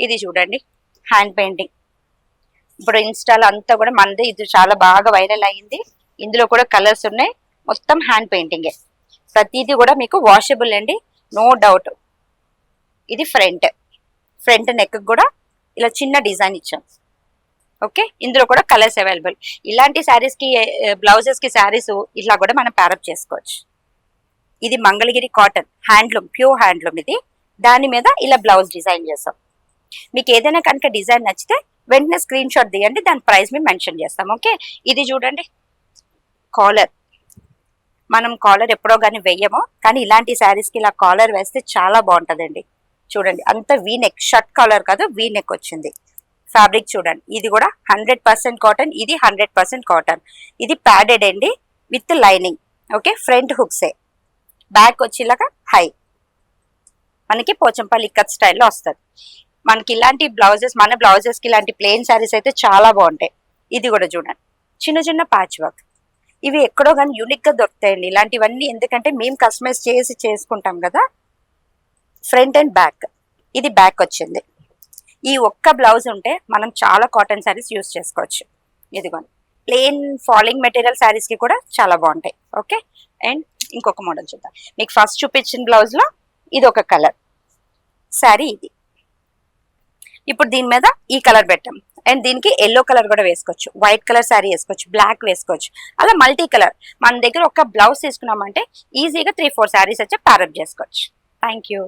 ఇది చూడండి hand painting. ఇప్పుడు ఇన్స్టాలో అంతా కూడా మనది ఇది చాలా బాగా వైరల్ అయ్యింది. ఇందులో కూడా కలర్స్ ఉన్నాయి. మొత్తం హ్యాండ్ పెయింటింగే. ప్రతిదీ కూడా మీకు వాషబుల్ అండి, నో డౌట్. ఇది ఫ్రంట్ నెక్ కూడా ఇలా చిన్న డిజైన్ ఇచ్చాం. ఓకే, ఇందులో కూడా కలర్స్ అవైలబుల్. ఇలాంటి శారీస్ కి బ్లౌజెస్ కి శారీస్ ఇట్లా కూడా మనం ప్యారప్ చేసుకోవచ్చు. ఇది Mangalagiri cotton handloom, pure handloom. ఇది దాని మీద ఇలా బ్లౌజ్ డిజైన్ చేస్తాం. మీకు ఏదైనా కనుక డిజైన్ నచ్చితే వెంటనే స్క్రీన్ షాట్ తీయండి, దాని ప్రైస్ మేము మెన్షన్ చేస్తాం. ఓకే, ఇది చూడండి కాలర్. మనం కాలర్ ఎప్పుడో కానీ వెయ్యము, కానీ ఇలాంటి శారీస్కి ఇలా కాలర్ వేస్తే చాలా బాగుంటుందండి. చూడండి అంత వీ నెక్, షర్ట్ కాలర్ కాదు వీ నెక్ వచ్చింది. ఫ్యాబ్రిక్ చూడండి, ఇది కూడా 100% కాటన్, ఇది 100% కాటన్. ఇది ప్యాడెడ్ అండి విత్ లైనింగ్. ఓకే, ఫ్రంట్ హుక్సే, బ్యాక్ వచ్చేలాగా హై, మనకి పోచంపల్లి ఇక్కత్ స్టైల్లో వస్తుంది. మనకి ఇలాంటి బ్లౌజెస్, మన బ్లౌజెస్కి ఇలాంటి ప్లెయిన్ శారీస్ అయితే చాలా బాగుంటాయి. ఇది కూడా చూడండి చిన్న చిన్న ప్యాచ్ వర్క్. ఇవి ఎక్కడో కానీ యూనిక్గా దొరుకుతాయండి ఇలాంటివన్నీ, ఎందుకంటే మేము కస్టమైజ్ చేసి చేసుకుంటాం కదా. ఫ్రంట్ అండ్ బ్యాక్, ఇది బ్యాక్ వచ్చింది. ఈ ఒక్క బ్లౌజ్ ఉంటే మనం చాలా కాటన్ శారీస్ యూస్ చేసుకోవచ్చు. ఇదిగోండి ప్లెయిన్ ఫాలింగ్ మెటీరియల్ శారీస్కి కూడా చాలా బాగుంటాయి. ఓకే, అండ్ ఇంకొక మోడల్ చూద్దాం. మీకు ఫస్ట్ చూపించిన బ్లౌజ్లో ఇది ఒక కలర్ శారీ. ఇది ఇప్పుడు దీని మీద ఈ కలర్ పెట్టాం, అండ్ దీనికి ఎల్లో కలర్ కూడా వేసుకోవచ్చు, వైట్ కలర్ శారీ వేసుకోవచ్చు, బ్లాక్ వేసుకోవచ్చు, అలా మల్టీ కలర్. మన దగ్గర ఒక బ్లౌజ్ తీసుకున్నామంటే ఈజీగా 3-4 శారీస్ వచ్చి ప్యారప్ చేసుకోవచ్చు. Thank you.